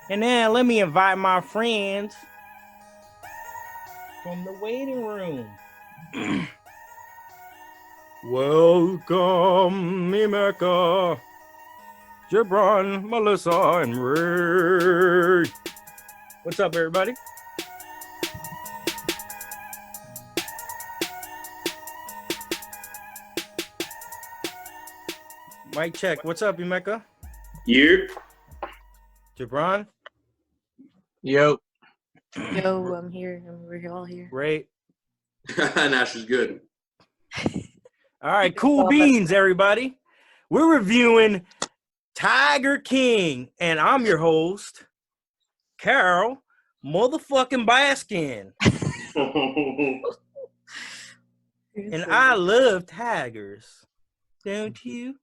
And then let me invite my friends from the waiting room. Welcome, Emeka, Gibran, Melissa, and Ray. What's up, everybody? Mic check. What's up, Emeka? You. Gibran? Yo. Yo, I'm here. We're all here. Ray? Nash is good. All right, cool beans, everybody. We're reviewing Tiger King, and I'm your host, Carol motherfucking Baskin. And I love tigers. Don't you?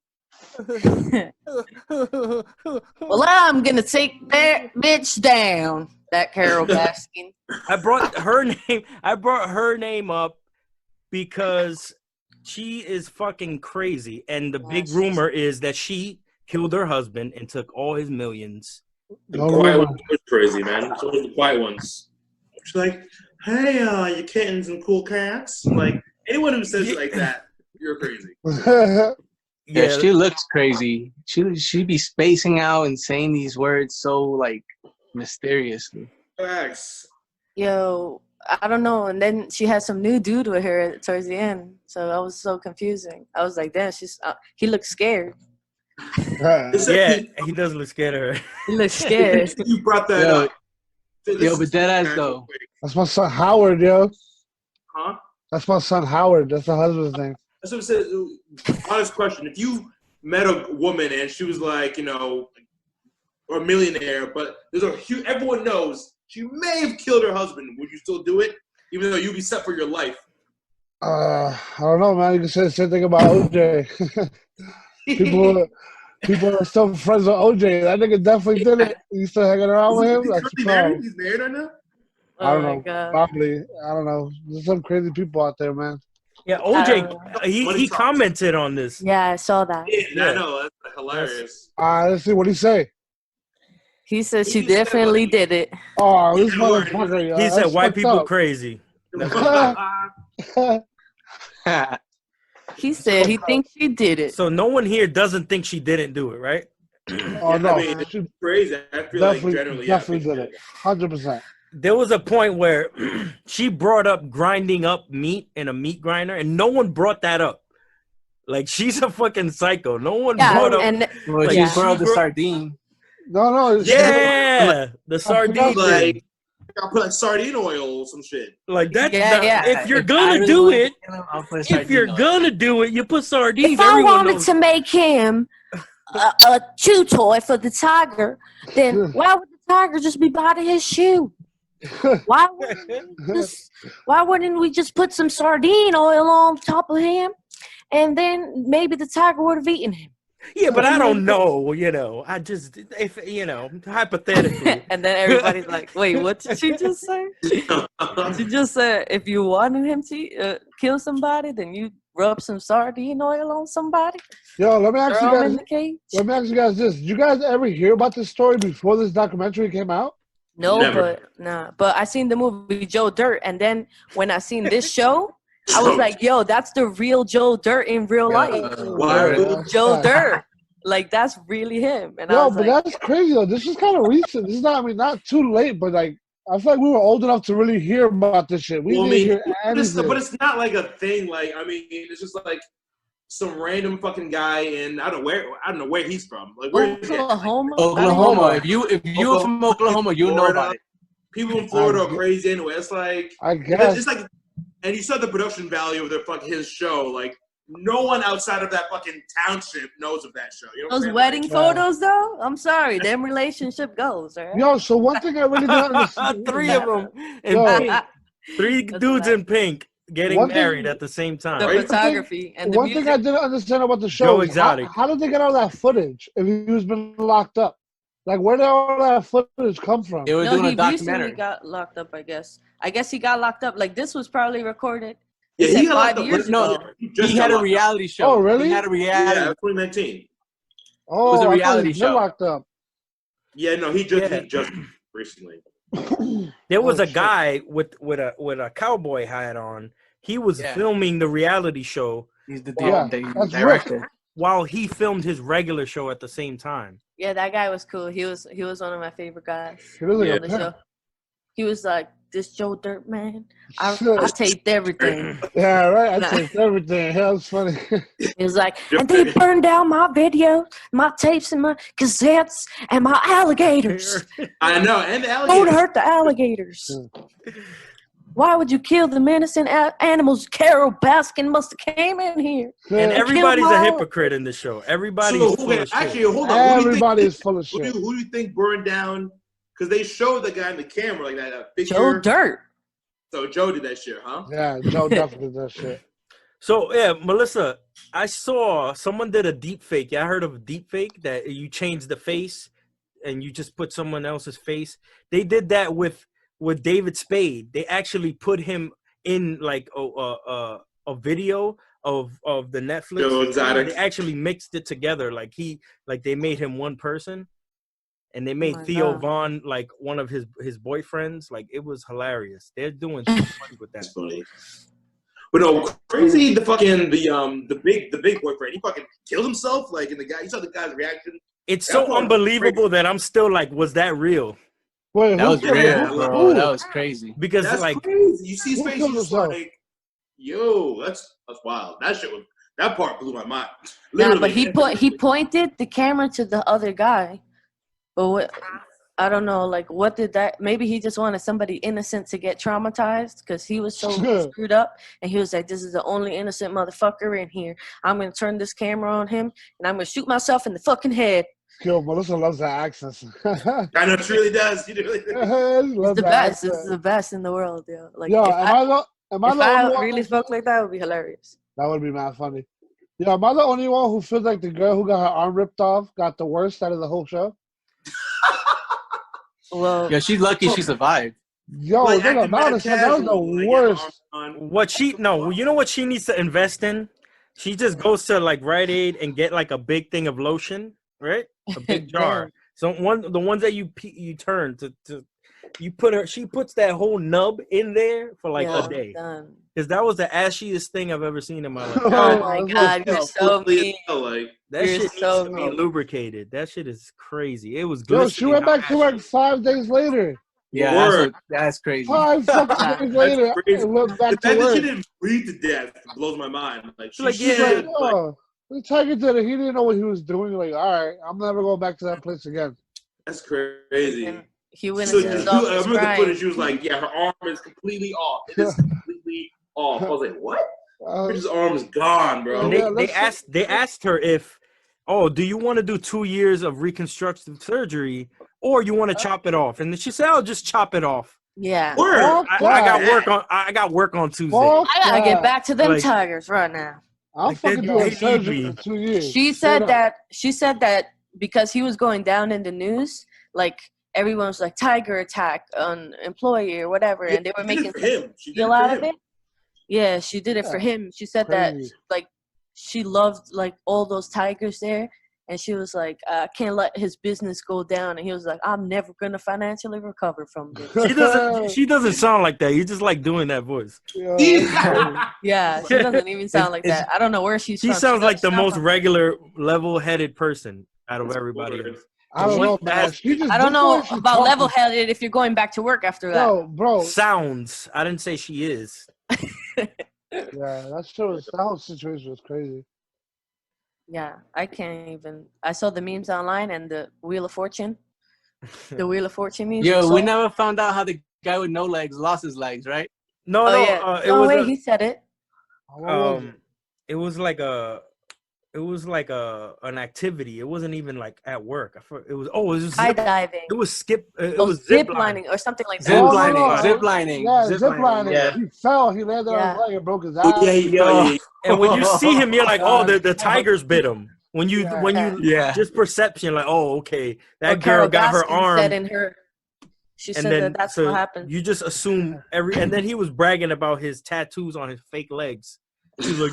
Well, I'm gonna take that bitch down. That Carol Baskin. I brought her name up because she is fucking crazy, and the big rumor is that she killed her husband and took all his millions. The quiet ones are crazy, man. It's always the quiet ones. She's like, "Hey, you kittens and cool cats." Like anyone who says it like that, you're crazy. Yeah, she looks crazy. She be spacing out and saying these words so like mysteriously. Facts. Yo, I don't know. And then she had some new dude with her towards the end, so that was so confusing. I was like, damn, he looks scared. Yeah, he does look scared of her. He looks scared. You brought that up. Yo, but deadass though. That's my son Howard, yo. Huh? That's my son Howard. That's the husband's name. That's what I said. Honest question: if you met a woman and she was like, or a millionaire, but there's a huge, everyone knows she may have killed her husband, would you still do it, even though you'd be set for your life? I don't know, man. You can say the same thing about OJ. People are still friends with OJ. That nigga definitely did it. You still hanging around with him? That's married? He's married right now? I don't know. God. Probably. I don't know. There's some crazy people out there, man. Yeah, OJ, he commented on this. Yeah, I saw that. Yeah, I know. That's hilarious. Let's see. What did he say? He said she definitely did it. Oh, this motherfucker. He said white people crazy. He said he thinks she did it. So no one here doesn't think she didn't do it, right? Oh, no. I mean, she's crazy. I feel like generally. Definitely did it. 100%. There was a point where she brought up grinding up meat in a meat grinder, and no one brought that up. Like, she's a fucking psycho. No one brought up. Well, she brought the sardine. No. Yeah, the sardine. Like, I put like sardine oil or some shit. Like that. Yeah. If you're gonna do it, you put sardines. If I wanted to make him a chew toy for the tiger, then why would the tiger just be biting his shoe? Why wouldn't we just put some sardine oil on top of him, and then maybe the tiger would have eaten him? Yeah, but I don't know. I just, hypothetically. And then everybody's like, "Wait, what did she just say?" She just said, "If you wanted him to kill somebody, then you rub some sardine oil on somebody." Yo, let me ask you guys this: did you guys ever hear about this story before this documentary came out? No, but I seen the movie Joe Dirt, and then when I seen this show, I was like, "Yo, that's the real Joe Dirt in real life." Joe Dirt, like that's really him. And that's crazy though. This is kind of recent. This is not too late, but like I feel like we were old enough to really hear about this shit. We didn't hear anything. But it's not like a thing. Like it's just like some random fucking guy in I don't know where he's from. Like where Oklahoma. Oklahoma. If you're from Oklahoma, you know about it. People in Florida are crazy anyway. It's like I guess it's like, and you saw the production value of his show. Like no one outside of that fucking township knows of that show. You know those wedding photos, though. I'm sorry, them relationship goals. Right? Yo, so one thing I really didn't understand. Three of them in pink. Three dudes in pink. Getting married at the same time. The photography and the one thing I didn't understand about the show is how did they get all that footage if he's been locked up? Like, where did all that footage come from? They were doing a documentary. He got locked up, I guess. I guess he got locked up. Like, this was probably recorded. Yeah, he got 5 years ago. He had a reality show. Oh, really? He had a reality. Yeah, 2019. Oh, it was a reality show. Locked up. Yeah, no, he just recently. There was a guy with a cowboy hat on. He was filming the reality show. He's the director. While he filmed his regular show at the same time. Yeah, that guy was cool. He was one of my favorite guys He was on the show. He was like, this Joe Dirt, man. I taped everything. Yeah, right. I taped everything. That was funny. He was like, and they burned down my videos, my tapes, and my cassettes, and my alligators. I know, and the alligators. Don't hurt the alligators. Why would you kill the innocent animals? Carol Baskin must have came in here. And everybody's a hypocrite in the show. Everybody's full of shit. Actually, hold on. Everybody is full of shit. Who do you think burned down? Because they showed the guy in the camera like that picture. Joe Dirt. So Joe did that shit, huh? Yeah, Joe definitely did that shit. So yeah, Melissa, I saw someone did a deep fake. Yeah, I heard of a deep fake that you change the face and you just put someone else's face. They did that with David Spade. They actually put him in like a video of the Netflix. Joe Exotic. They actually mixed it together. Like they made him one person. And they made Theo Vaughn like one of his boyfriends. Like it was hilarious. They're doing so funny with that. That's funny. But no, crazy. The big boyfriend. He fucking killed himself. Like in you saw the guy's reaction. It's so unbelievable that I'm still like, was that real? Wait, that was real, bro. That was crazy. Because that's like crazy. You see his face, you just like, yo, that's wild. That part blew my mind. Literally. Yeah, but he pointed the camera to the other guy. But I don't know, like, what did that? Maybe he just wanted somebody innocent to get traumatized because he was so screwed up. And he was like, this is the only innocent motherfucker in here. I'm going to turn this camera on him, and I'm going to shoot myself in the fucking head. Yo, Melissa loves that accent. I know, she really does. She really does. It's the best. This is the best in the world, yo. Like, yo, if I I really spoke like that, it would be hilarious. That would be mad funny. Yo, am I the only one who feels like the girl who got her arm ripped off got the worst out of the whole show? Well, yeah, she's lucky she survived. Yo, that was the worst. You know what she needs to invest in? She just goes to like Rite Aid and get like a big thing of lotion, right? A big jar. So the ones that you turn to she puts that whole nub in there for like a day. Because that was the ashiest thing I've ever seen in my life. Oh my God, you're so mean. That shit needs to be lubricated. That shit is crazy. It was good. Yo, she went back to work 5 days later. Yeah, that's crazy. 5 fucking days later, I went back to work. She didn't bleed to death blows my mind. Like, the tiger did it. He didn't know what he was doing. Like, all right, I'm never going back to that place again. That's crazy. And he went I into remember the footage. She was like, "Yeah, her arm is completely off. It is completely off." I was like, "What? His arm is gone, bro." They asked her if, do you want to do 2 years of reconstructive surgery or you want to chop it off? And she said, "I'll just chop it off." Yeah. I got work on Tuesday. I gotta get back to them Tigers right now. I'm fucking doing surgery for 2 years. She said that because he was going down in the news, like everyone was like tiger attack on employee or whatever, and they were making a deal out of it. Yeah, she did it for him. She said that like she loved like all those tigers there, and she was like, I can't let his business go down. And he was like, I'm never gonna financially recover from this. She doesn't sound like that. You just like doing that voice. Yeah, she doesn't even sound like that. I don't know where she's from. She sounds like the most regular, level-headed person out of everybody else. I don't know, man. I don't know about level-headed if you're going back to work after that. No, bro. Sounds. I didn't say she is. Yeah, that's true. That whole situation was crazy. Yeah, I can't even. I saw the memes online and the Wheel of Fortune. The Wheel of Fortune memes. Yo, we never found out how the guy with no legs lost his legs, right? No. He said it. It was like an activity. It wasn't even like at work. It was skydiving. It was zip lining or something like that. Zip lining. Yeah, zip lining. Yeah. He fell. He landed on his leg and broke his eye. And when you see him, you're like, the tigers bit him. When you just perception, like, okay, that girl got her arm. She said that's what happened. You just assume and then he was bragging about his tattoos on his fake legs. He's like,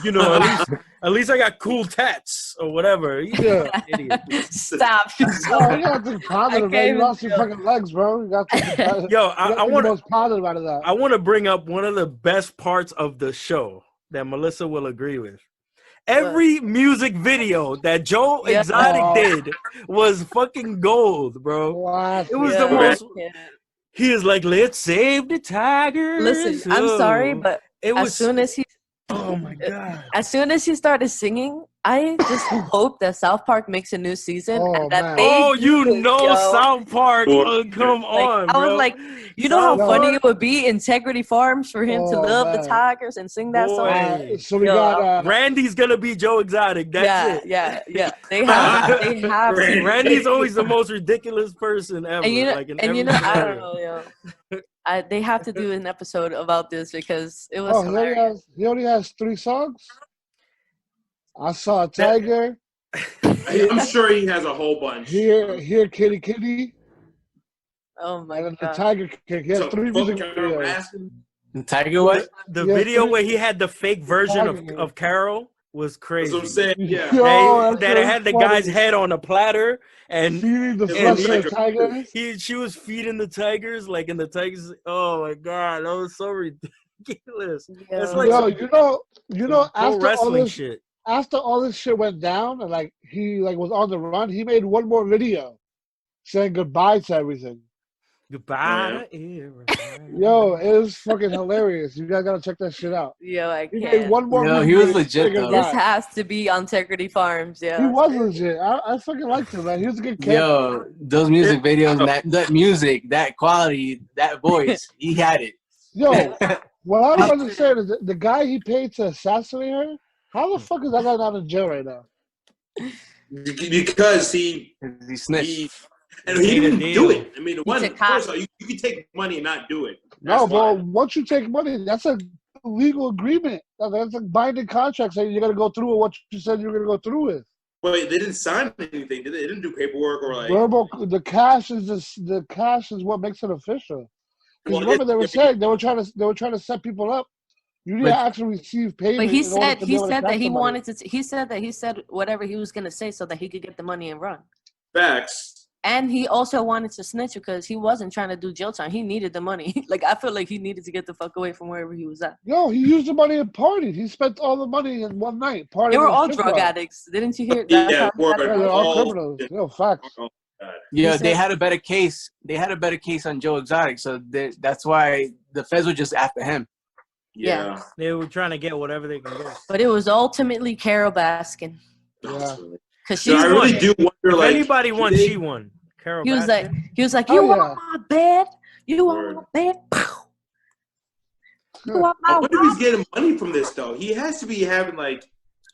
at least I got cool tats or whatever. Yeah. Idiot. Stop. Oh, you got to think positive, man. You lost your fucking legs, bro. You got to Yo, I want the most positive out of that. I want to bring up one of the best parts of the show that Melissa will agree with. Every music video that Joe Exotic did was fucking gold, bro. Wow. It was the most. He is like, let's save the tigers. Listen, I'm sorry, but it was as soon as he, oh my god, as soon as he started singing, I just hope that South Park makes a new season and that South Park, come on, I was bro. like, you know how funny it would be, Integrity Farms, for him to love the Tigers and sing that song. So we got Randy's gonna be Joe Exotic. That's it. Yeah. They have to. Randy's always the most ridiculous person ever. And I don't know, they have to do an episode about this because it was hilarious. He only has 3 songs. I saw a tiger. I'm sure he has a whole bunch. Here, kitty. Oh my god! The Tiger King. He has 3 music videos. The Tiger what? The video where he had the fake version of Carol was crazy. That's what I'm saying. Yeah. That it had the guy's head on a platter and feeding the flesh of tigers. She was feeding the tigers, like in the tigers. Oh my god, that was so ridiculous. Yeah. It's like you know, after all this shit went down and like he was on the run, he made one more video saying goodbye to everything. Goodbye. Yo, it was fucking hilarious. You guys gotta check that shit out. Yo, I can't. He made one more video. He was legit though. This has to be on Integrity Farms. Yeah, he was legit. I fucking liked him, man. He was a good kid. Yo, those music videos, that music, that quality, that voice, he had it. Yo, what I don't understand is the guy he paid to assassinate her. How the fuck is that guy not in jail right now? Because he snitched. And he didn't do it. I mean, first of all, you can take money and not do it. No, but once you take money, that's a legal agreement. That's a binding contract saying you're gonna go through with what you said you're gonna go through with. But they didn't sign anything, did they? They didn't do paperwork or like. The cash is what makes it official. Because remember they were saying they were trying to set people up. You need to actually receive payment. But he said that he wanted to. He said whatever he was gonna say so that he could get the money and run. Facts. And he also wanted to snitch because he wasn't trying to do jail time. He needed the money. Like, I feel like he needed to get the fuck away from wherever he was at. Yo, he used the money and partied. He spent all the money in one night. They were all drug addicts. Didn't you hear? Yeah, they're all criminals. Yo, facts. Yeah, they had a better case. They had a better case on Joe Exotic, so that's why the feds were just after him. Yeah. They were trying to get whatever they could get. But it was ultimately Carol Baskin. Yeah. Because I really do wonder, like, anybody won, she won. Carol he was Baskin. like, you want my bed? You want my bed? I wonder if he's getting money from this though. He has to be having like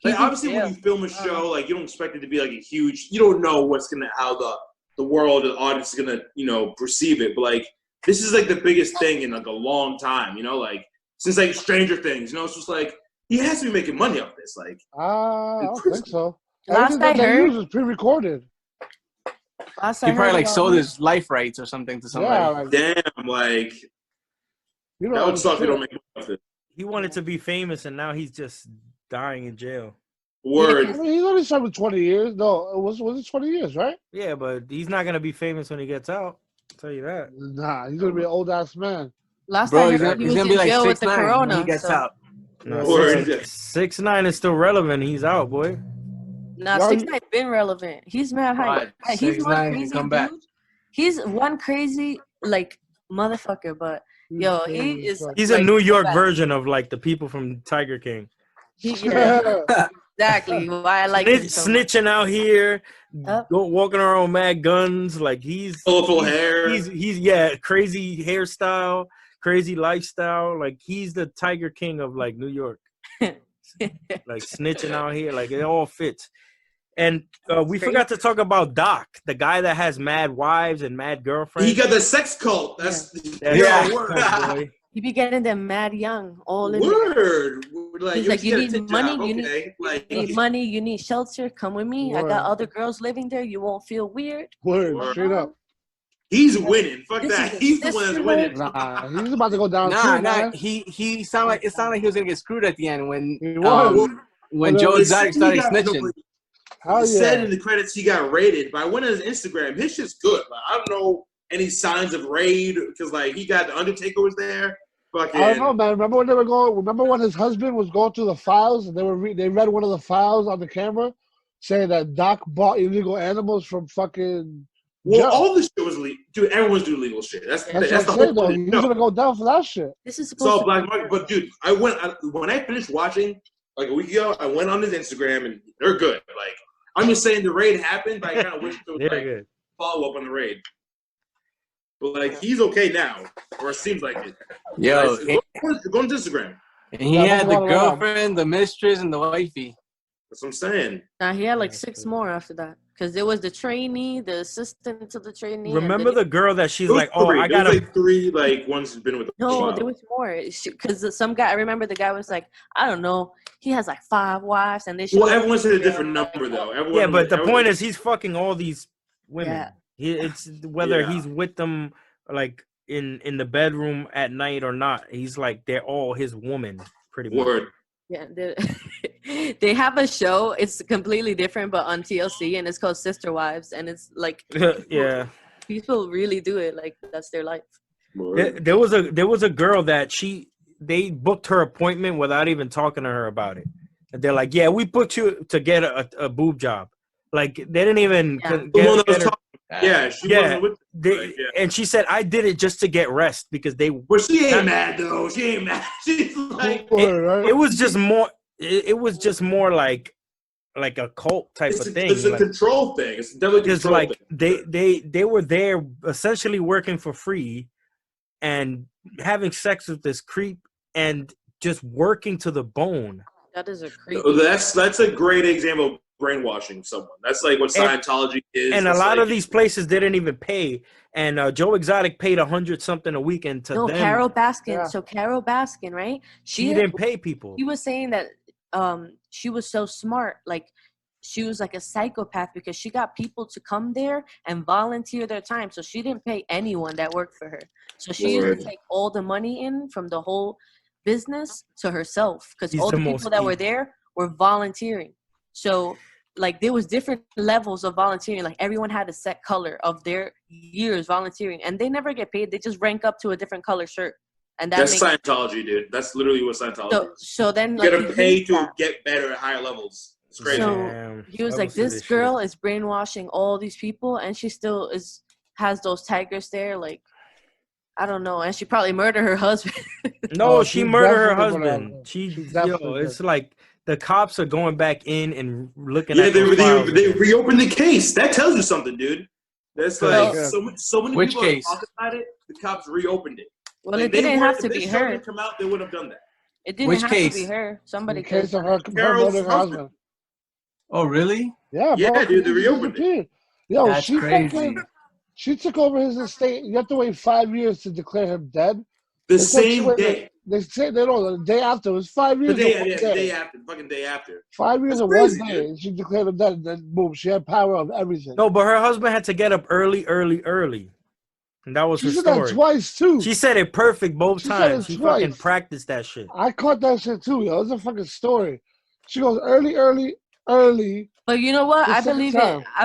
obviously when you film a show, like you don't expect it to be like a huge. You don't know how the world, the audience is gonna perceive it. But like this is like the biggest thing in like a long time. Like since like Stranger Things. It's just like he has to be making money off this. Like I don't think so. Last I heard, was pre-recorded. He probably like sold his life rights or something to somebody. Yeah, like, damn, like that would suck if you don't make money off it. He wanted to be famous, and now he's just dying in jail. Word. I mean, he's only serving 20 years. No, was it 20 years, right? Yeah, but he's not gonna be famous when he gets out. I'll tell you that. Nah, he's gonna be an old ass man. Last time he was in be like jail with the 6'9" corona. when he gets out. No, 6'9" is still relevant. He's out, boy. Nah, 6'9" been relevant. He's mad high. He's one crazy dude. Back. He's one crazy like motherfucker, but yo, he is. He's a New York version of like the people from Tiger King. Exactly. Why I like him so snitching out here, walking around mad guns. Like he's colorful hair. He's crazy hairstyle, crazy lifestyle. Like he's the Tiger King of like New York. Like snitching out here, like it all fits. And we forgot to talk about Doc, the guy that has mad wives and mad girlfriends. He got the sex cult. That's boy. He be getting them mad young, all in word. Like, he's like, you need money, you need money, you need shelter. Come with me. Word. I got other girls living there. You won't feel weird. Word, straight up. He's winning. Fuck that. He's the one that's winning. Nah, he's about to go down too, Nah. man. He sounded like he was gonna get screwed at the end when He was. Joe Exotic started snitching. It said in the credits he got raided, but I went on his Instagram. His shit's good. Like, I don't know any signs of raid because like he got the Undertaker was there. Fucking. I don't know, man. Remember when they were going? Remember when his husband was going through the files and they read one of the files on the camera saying that Doc bought illegal animals from fucking. Well, Joe. all this shit was legal. Dude, everyone's doing legal shit. That's the whole though. point. He's gonna go down for that shit. This is It's all supposed black market. But dude, when I finished watching like a week ago, I went on his Instagram and they're good. Like I'm just saying the raid happened, but I kind of wish there was like follow up on the raid. But like he's okay now, or it seems like it. Yo, go on Instagram. And he had the girlfriend, the mistress, and the wifey. That's what I'm saying. Nah, he had like 6 more after that. Because there was the trainee, the assistant to the trainee. Remember the girl that she's like, I got like 3 like ones who's been with. No, there was more. Because some guy, I remember the guy was like, I don't know, he has like 5 wives, and they. Well, everyone said a different number though. But the point is, he's fucking all these women. Yeah. It's whether he's with them like in the bedroom at night or not. He's like they're all his woman, pretty much. Word. Yeah, they have a show. It's completely different, but on TLC, and it's called Sister Wives, and it's like people really do it. Like that's their life. There was a girl that they booked her appointment without even talking to her about it. And they're like, "Yeah, we booked you to get a boob job." Like they didn't even get her. She wasn't with and she said, "I did it just to get rest because they." Well, she ain't mad though. She ain't mad. She's like, it was just more. It was just more like a cult type of thing. It's a control thing. It's definitely just like they were there essentially working for free, and having sex with this creep and just working to the bone. That is a creep. That's a great example of brainwashing someone. That's like what Scientology is. And a lot of these places didn't even pay. And Joe Exotic paid $100-something a weekend to them. Carol Baskin. Yeah. So Carol Baskin, right? She didn't pay people. He was saying that she was so smart. Like she was like a psychopath because she got people to come there and volunteer their time. So she didn't pay anyone that worked for her. So she used to take all the money in from the whole business to herself because all the people that were there were volunteering. So like there was different levels of volunteering. Like everyone had a set color of their years volunteering, and they never get paid. They just rank up to a different color shirt. And that's Scientology, dude. That's literally what Scientology is. So then you gotta pay to get better at higher levels. It's crazy. So he was like, this girl is brainwashing all these people, and she still has those tigers there. Like, I don't know. And she probably murdered her husband. No, she murdered her husband. It's like the cops are going back in and looking at they reopened the case. That tells you something, dude. That's like so many Which people case? talked about it. The cops reopened it. Well, it didn't have to be her. Come out, they would have done that. It didn't have to be her. Somebody could. Case of her murdering her husband. Oh, really? Yeah, bro. Dude, they reopened it. Yo, that's crazy. She took over his estate. You have to wait 5 years to declare him dead. The same day. They say they don't. The day after. It was 5 years. The day after. Fucking day after. 5 years and 1 day. She declared him dead, and then boom, she had power of everything. No, but her husband had to get up early. And that was her story. She said that twice, too. She said it perfect both times. She fucking practiced that shit. I caught that shit, too, yo. It's a fucking story. She goes early. But you know what? I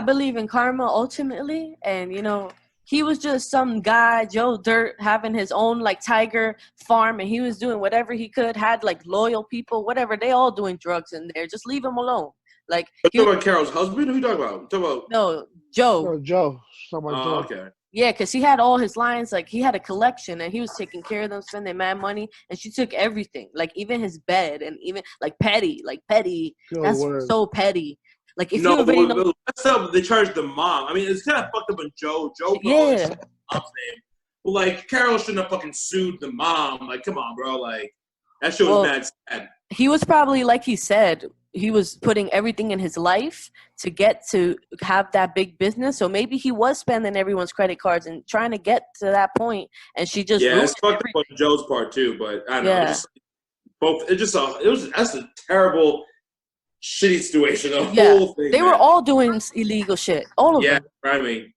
believe in karma ultimately. And, you know, he was just some guy, Joe Dirt, having his own, like, tiger farm. And he was doing whatever he could, had, like, loyal people, whatever. They all doing drugs in there. Just leave him alone. Like, you talking about Carol's husband? Who you talking about? No, Joe. No, Joe. Someone Joe. Okay. Yeah, because he had all his lines. Like, he had a collection, and he was taking care of them, spending mad money. And she took everything. Like, even his bed, and even, like, petty. Good That's word. So petty. Like, if that's how they charged the mom. I mean, it's kind of fucked up on Joe. Joe yeah. Mom's name. Well, like, Carol shouldn't have fucking sued the mom. Like, come on, bro. Like, that shit was mad sad. He was probably, like he said, he was putting everything in his life to get to have that big business. So maybe he was spending everyone's credit cards and trying to get to that point, and she just it's fucked up on Joe's part too. But I don't know. That's a terrible, shitty situation. The whole thing. They were all doing illegal shit. All of them. Yeah, I mean,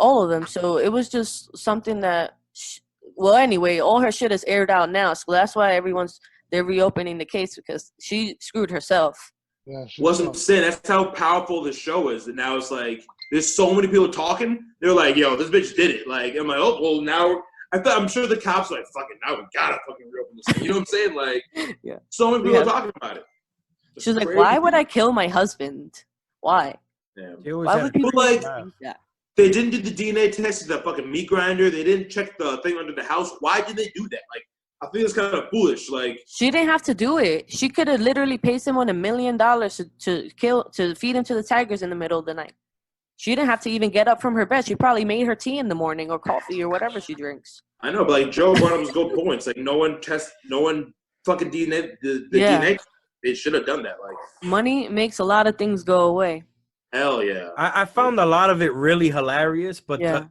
all of them. So it was just something that. Well, anyway, all her shit is aired out now, so that's why they're reopening the case because she screwed herself. Yeah, Wasn't saying that's how powerful the show is, and now it's like there's so many people talking. They're like, "Yo, this bitch did it!" Like, I'm like, "Oh, well, now." I'm sure the cops are like, "Fucking, now we gotta fucking reopen this thing." You know what I'm saying? Like, Yeah. So many people are talking about it. She was like, "Why would I kill my husband? Why? Yeah. Why would people like think that?" They didn't do the DNA test at the fucking meat grinder. They didn't check the thing under the house. Why did they do that? Like, I think it's kind of foolish. Like, she didn't have to do it. She could have literally paid someone $1 million to feed him to the tigers in the middle of the night. She didn't have to even get up from her bed. She probably made her tea in the morning or coffee or whatever she drinks. I know, but like Joe brought up his good points. Like, no one fucking DNA DNA. They should have done that. Like, money makes a lot of things go away. Hell yeah. I found a lot of it really hilarious, but yeah.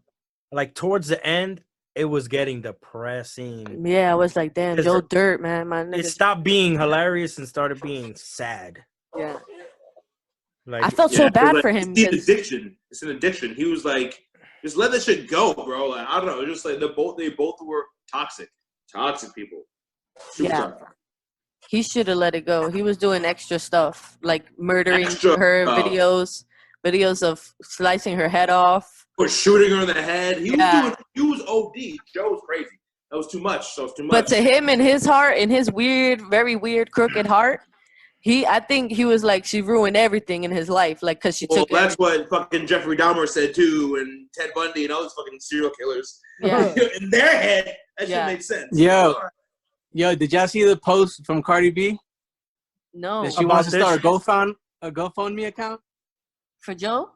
Like towards the end, it was getting depressing. Yeah, I was like, damn, Joe Dirt, man. My nigga. It stopped being hilarious and started being sad. Yeah. Like, I felt so bad for him. It's an addiction. It's an addiction. He was like, just let that shit go, bro. Like, I don't know. It's just like they both were toxic. Toxic people. Super toxic. He should have let it go. He was doing extra stuff, like murdering her, videos of slicing her head off. Or shooting her in the head. He was OD. Joe was crazy. That was too much. But to him, in his heart, in his weird, very weird, crooked heart, I think he was like, she ruined everything in his life. Like, because she took that's what fucking Jeffrey Dahmer said too, and Ted Bundy and all those fucking serial killers. Yeah. In their head, that shit made sense. Yo, did y'all see the post from Cardi B? No. That she wants to start a GoFundMe account? For Joe?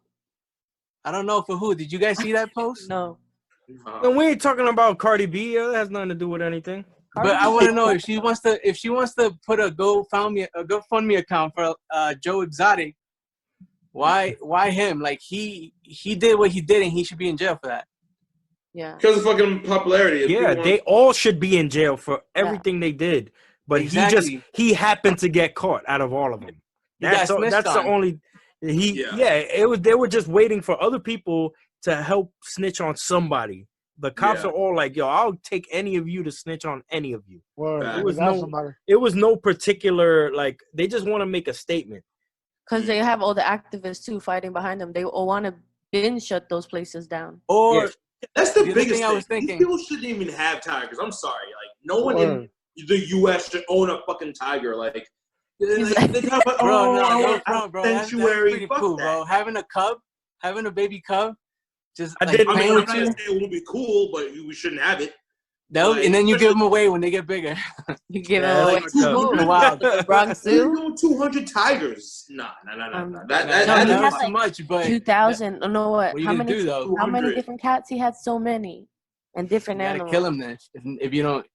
I don't know for who. Did you guys see that post? No. And we ain't talking about Cardi B. That has nothing to do with anything. But I want to know if she wants to put a GoFundMe account for Joe Exotic. Why him? Like he did what he did and he should be in jail for that. Yeah. Because of fucking popularity. Yeah, they all should be in jail for everything they did. But he happened to get caught out of all of them. That's the only they were just waiting for other people to help snitch on somebody. The cops are all like, "Yo, I'll take any of you to snitch on any of you." It was no particular, like, they just want to make a statement. Because they have all the activists too fighting behind them. They all want to shut those places down. Or that's the biggest thing I was thinking. These people shouldn't even have tigers. I'm sorry, like no one in the U.S. should own a fucking tiger. Like, they talk about, bro, sanctuary. That's pretty cool, bro. Having a baby cub. Just I'm not gonna say it won't be cool, but we shouldn't have it. And then you give them away when they get bigger. You give them away. Wow. Bronx Zoo? 200 tigers. Nah. That's too much, but 2,000. No, what? What are you gonna do, though? How many different cats? He had so many. And different animals. You gotta kill him then. If you don't,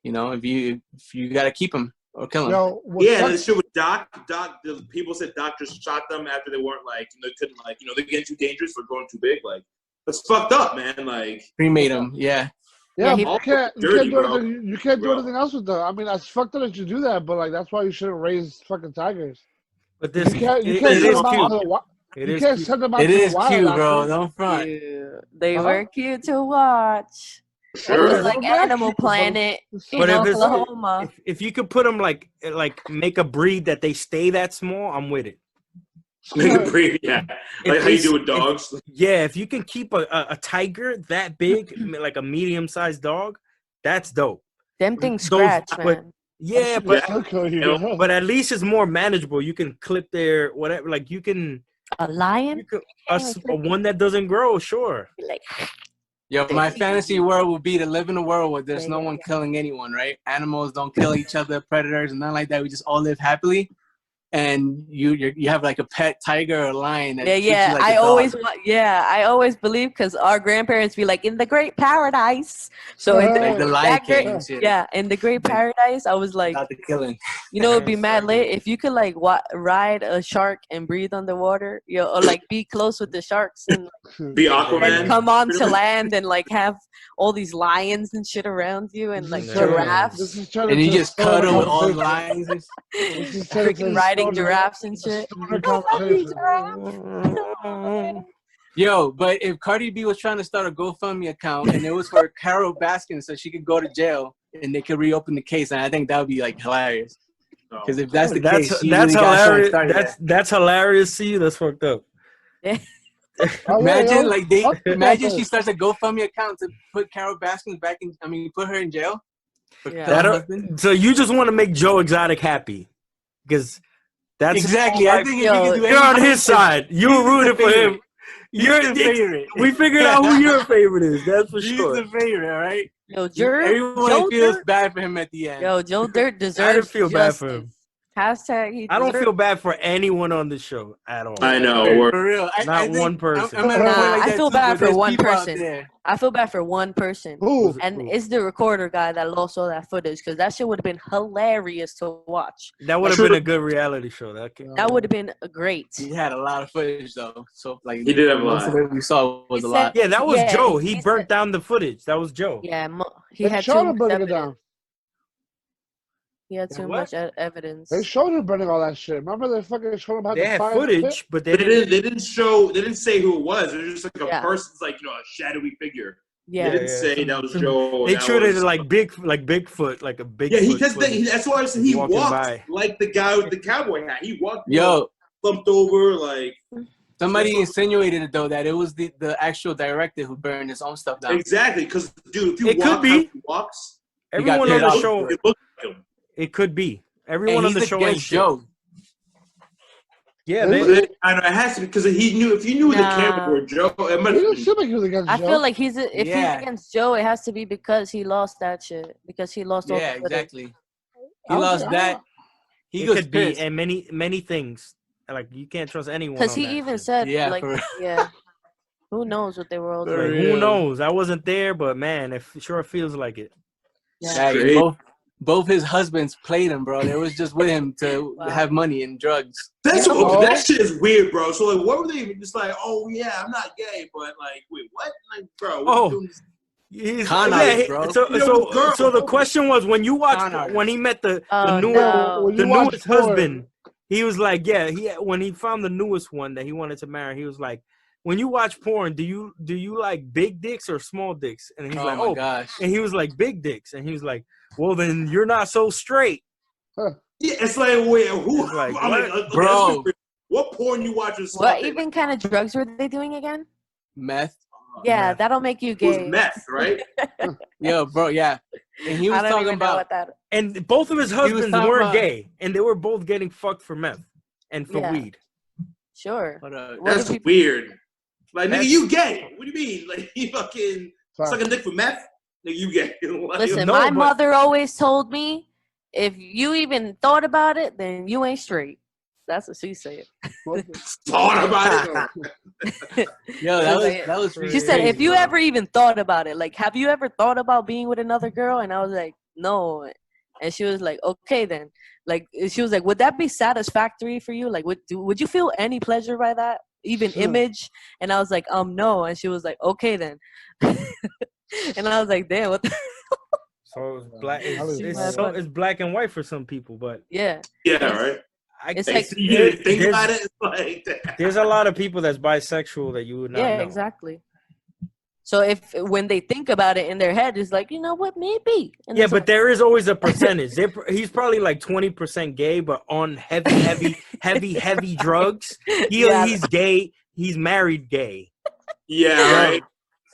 if you gotta keep him or kill him. This shit with Doc, the people said doctors shot them after they weren't they couldn't they're getting too dangerous for growing too big. Like, that's fucked up, man. Like, cremate them, yeah. Yeah, you can't do anything else with them. I mean, that's fucked up that you do that, but like that's why you shouldn't raise fucking tigers. But this you can't send them out to the wild. Cute, bro. Don't front. They were cute to watch. Sure. It was like Animal Planet in Oklahoma. If you could put them like make a breed that they stay that small, I'm with it. Make a breed, yeah. Like how you do with dogs. If you can keep a tiger that big, like a medium-sized dog, that's dope. Them things scratch, man. But at least it's more manageable. You can clip their whatever. Like you can a lion, a one that doesn't grow. Sure. Like, yo, my fantasy world would be to live in a world where there's no one killing anyone, right? Animals don't kill each other, predators, and nothing like that. We just all live happily. And you have like a pet tiger or a lion. That I always believe because our grandparents be like in the great paradise. So in the Lion King. In the great paradise, I was like, not the killing. It'd be mad lit if you could like ride a shark and breathe underwater, or like be close with the sharks and be Aquaman. And come on to land and like have all these lions and shit around you and like giraffes. And you just cuddle with all the lions. Freaking riding giraffes and shit. Yo, but if Cardi B was trying to start a GoFundMe account and it was for Carol Baskin so she could go to jail and they could reopen the case, and I think that would be like hilarious. Because if that's the case, she that's really hilarious. got started. That's hilarious. See, that's fucked up. Imagine imagine she starts a GoFundMe account to put Carol Baskin back in. I mean, put her in jail. So you just want to make Joe Exotic happy, because that's exactly. I think if you can do you're on his side. You're rooting for him. You're the favorite. We figured out who your favorite is. That's for sure. He's the favorite, all right? Yo, everyone feels bad for him at the end. Yo, Joe Dirt deserves I didn't feel bad justice. for him. Hashtag I don't feel bad for anyone on the show at all. I know. For real. Not one person. I feel bad for one person. I feel bad for one person. Ooh. And it's the recorder guy that lost all that footage, because that shit would have been hilarious to watch. That would have been a good reality show. That would have been great. He had a lot of footage though, so like he did have a lot. Most of it we saw was a lot. Yeah, that was Joe. He burnt down the footage. That was Joe. Yeah, he had too much evidence. He had too much evidence. They showed him burning all that shit. Remember they fucking showed him how they to had fire footage, but they didn't show. They didn't say who it was. It was just like a person's, like, a shadowy figure. Yeah, they didn't say that was Joe. They treated it like Bigfoot, like a Bigfoot. Yeah, that's why I said he walked like the guy with the cowboy hat. He walked. Slumped over like. Somebody insinuated it though that it was the actual director who burned his own stuff down. Exactly, because dude, if you it could be. He walks. Everyone on the show. It looked like him. It could be. Everyone on the show ain't Joe. Yeah, I know it has to be, because he knew. If you knew the camera were Joe, it might have seem like he was against Joe. I feel like if he's against Joe, it has to be because he lost that shit. Because he lost all the footage. Exactly. He lost that. He could be, and many things. Like, you can't trust anyone. Because he even said, who knows what they were all doing? Who knows? I wasn't there, but man, it sure feels like it. Yeah, both his husbands played him, bro. They was just with him to have money and drugs. That shit is weird, bro. So like, what were they just like? Oh yeah, I'm not gay, but like, wait, what? Like, bro, what you doing? Bro. So the question was, when you watched when he met the newest husband, he was like, when he found the newest one that he wanted to marry, he was like, when you watch porn, do you like big dicks or small dicks? And he's like, my gosh. And he was like, big dicks. And he was like, well, then you're not so straight. Yeah, it's like, wait, who? Like, bro, what porn you watching? What even kind of drugs were they doing again? Meth. Yeah, that'll make you gay. It was meth, right? Yo, bro, yeah. And he was talking about and both of his husbands weren't gay, and they were both getting fucked for meth and for weed. Sure. That's weird. Like, nigga, you gay. What do you mean? Like, you fucking sucking dick for meth? Nigga, you gay. Listen, my mother always told me, if you even thought about it, then you ain't straight. That's what she said. Thought about it? Yo, that was she said, if you ever even thought about it, like, have you ever thought about being with another girl? And I was like, no. And she was like, okay, then. Like, she was like, would that be satisfactory for you? Like, would you feel any pleasure by that? Even image? And I was like, no. And she was like, okay, then. And I was like, damn, what the So it's black. It's black and white for some people, but right. It's like, you didn't think about it. It's like that. There's a lot of people that's bisexual that you would not know. Yeah, exactly. So when they think about it in their head, it's like, you know what, maybe. And but there is always a percentage. He's probably like 20% gay, but on heavy drugs. He's gay. He's married gay. Yeah, right.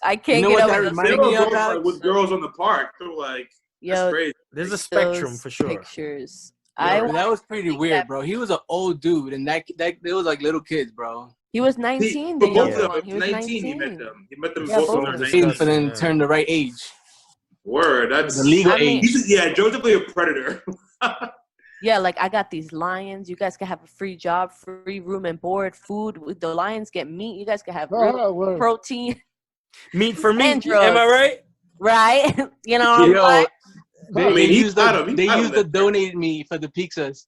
I can't get over that. With girls on the park, they're like, that's crazy. There's a spectrum for sure. Pictures. That was pretty weird, bro. He was an old dude, and that they was like little kids, bro. He was 19. He was 19. He met them. He met them both. Waiting for them to turn the right age. Word. That's the legal age. Joe's definitely a predator. Yeah, like, I got these lions. You guys can have a free job, free room and board, food. The lions get meat. You guys can have protein. Meat for meat. Am I right? Right. You know. They use the donated meat for the pizzas.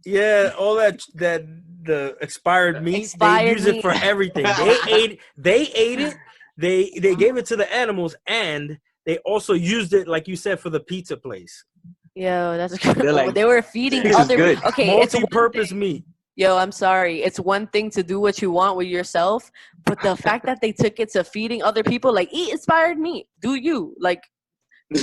Yeah, all that the expired meat. They use it for everything. They ate it. They gave it to the animals, and they also used it, like you said, for the pizza place. Yo, that's good. Like, they were feeding other. Okay, multi-purpose meat. Yo, I'm sorry. It's one thing to do what you want with yourself, but the fact that they took it to feeding other people, like, eat inspired meat. Do you? Like,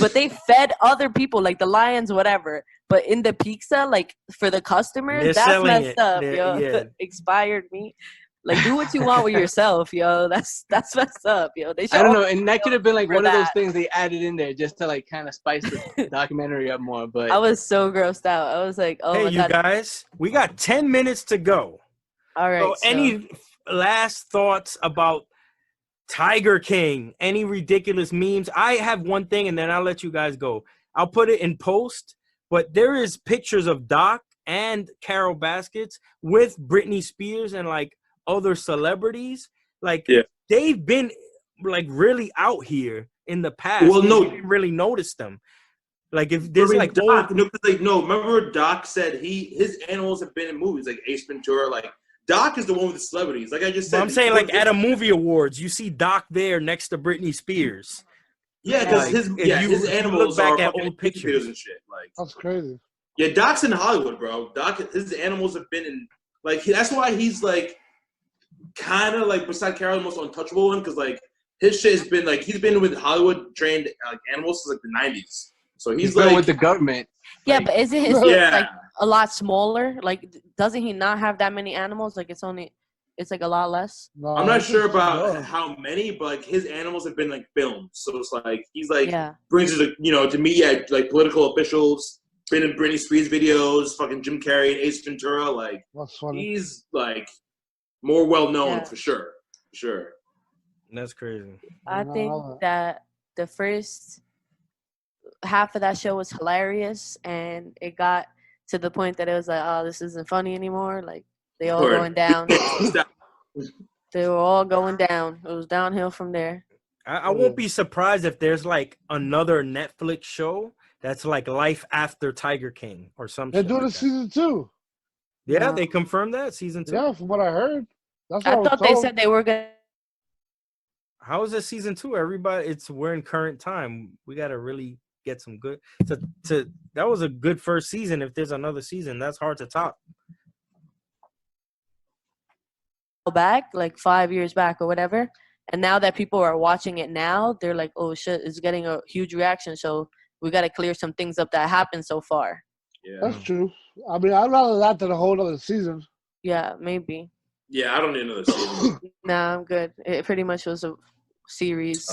but they fed other people, like the lions, whatever. But in the pizza, like, for the customers, They're that's selling messed it. up, They're- yo. yeah. Expired meat. Like, do what you want with yourself, yo. That's messed up, yo. They should I don't all know, and that could have been like for one of those that. things they added in there just to like kind of spice the documentary up more. But I was so grossed out. I was like, oh Hey, my you God. guys, we got 10 minutes to go. All right. So, any last thoughts about Tiger King? Any ridiculous memes? I have one thing, and then I'll let you guys go. I'll put it in post, but there is pictures of Doc and Carol Baskets with Britney Spears and like other celebrities. Like they've been like really out here in the past. Well, no, you didn't really notice them. Like if there's like Doc, remember Doc said his animals have been in movies like Ace Ventura. Like Doc is the one with the celebrities. Like I just said, but I'm saying like at a movie awards, you see Doc there next to Britney Spears. Yeah, because his animals look back are at old pictures and shit. Like That's crazy. Yeah, Doc's in Hollywood, bro. His animals have been in like that's why he's like kind of like beside Carol the most untouchable one because like his shit has been like he's been with Hollywood trained animals since like the 90s. So he's like with the government. Yeah, like, but isn't his like a lot smaller? Like, doesn't he not have that many animals? Like, it's like a lot less. No, I'm not sure about how many, but like his animals have been like filmed. So it's like he's like brings it to media like political officials, been in Britney Spears videos, fucking Jim Carrey and Ace Ventura. Like he's like more well known for sure. For sure. That's crazy. I think that the first half of that show was hilarious, and it got to the point that it was like, oh, this isn't funny anymore. Like they all going down. They were all going down. It was downhill from there. I won't be surprised if there's like another Netflix show that's like Life After Tiger King or something. They're doing a season 2. Yeah, they confirmed that season 2. Yeah, from what I heard. That's I what thought they said they were gonna. How is it season 2? Everybody, we're in current time. We gotta really get some good. That was a good first season. If there's another season, that's hard to top. Back like 5 years back or whatever, and now that people are watching it now, they're like, oh shit, it's getting a huge reaction, so we got to clear some things up that happened so far. Yeah, that's true. I mean, I'd rather that than a whole other season. Yeah, maybe. Yeah, I don't need another season. Nah, I'm good. It pretty much was a series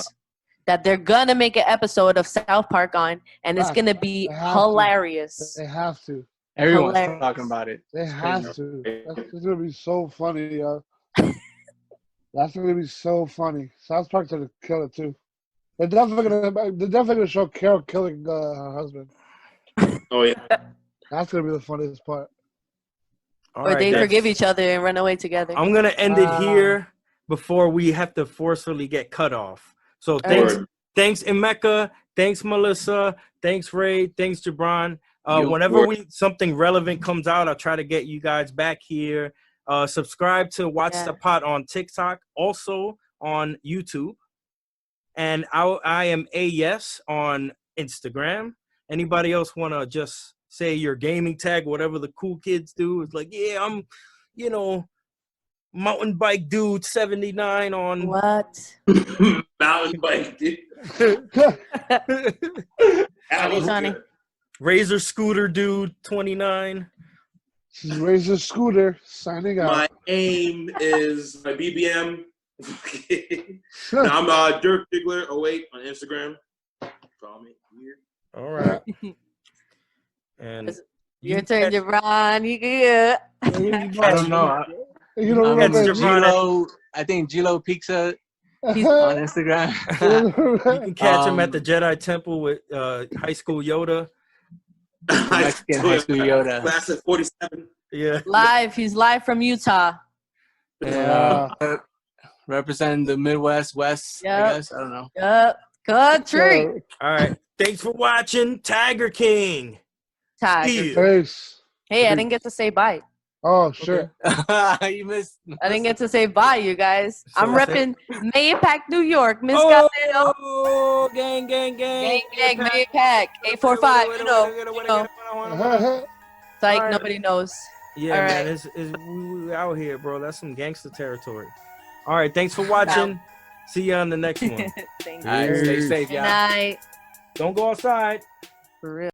that they're gonna make an episode of South Park on, and it's gonna be hilarious. They have to. Everyone's talking about it. They have to. It's gonna be so funny, yo. That's gonna be so funny. South Park's gonna kill it too. They're definitely gonna show Carol killing her husband. Oh yeah, that's gonna be the funniest part. Or they forgive each other and run away together. I'm gonna end it here before we have to forcefully get cut off. So thanks Emeka, thanks Melissa, thanks Ray, thanks Jabron. Whenever something relevant comes out, I'll try to get you guys back here. Subscribe to Watchthepot on TikTok, also on YouTube. And I am AYes on Instagram. Anybody else want to just say your gaming tag, whatever the cool kids do? It's like, yeah, I'm, mountain bike dude 79 on what? Mountain bike dude. Funny. Razor scooter dude 29. Razor scooter signing out. My aim is my BBM. I'm Dirk Diggler 08 on Instagram. Follow me here. All right. And your turn, Jabron. You good? I don't know. I think Gilo Pizza. He's on Instagram. You can catch him at the Jedi Temple with High School Yoda. Mexican High School Yoda. Class of 47. Yeah. He's live from Utah. Yeah. Representing the Midwest, West, I guess. I don't know. Yep. Country. All right. Thanks for watching Tiger King. Tiger. Hey, I didn't get to say bye. Oh, sure. You missed. I didn't get to say bye, you guys. I'm repping Mayapack, New York. Miss Goddamn. Oh, gang. Mayapack. 845. You know. It's like nobody knows. Yeah, All man, right. we out here, bro. That's some gangster territory. All right, thanks for watching. See you on the next one. Thank All right, you. stay safe, Good y'all. night. Don't go outside. For real.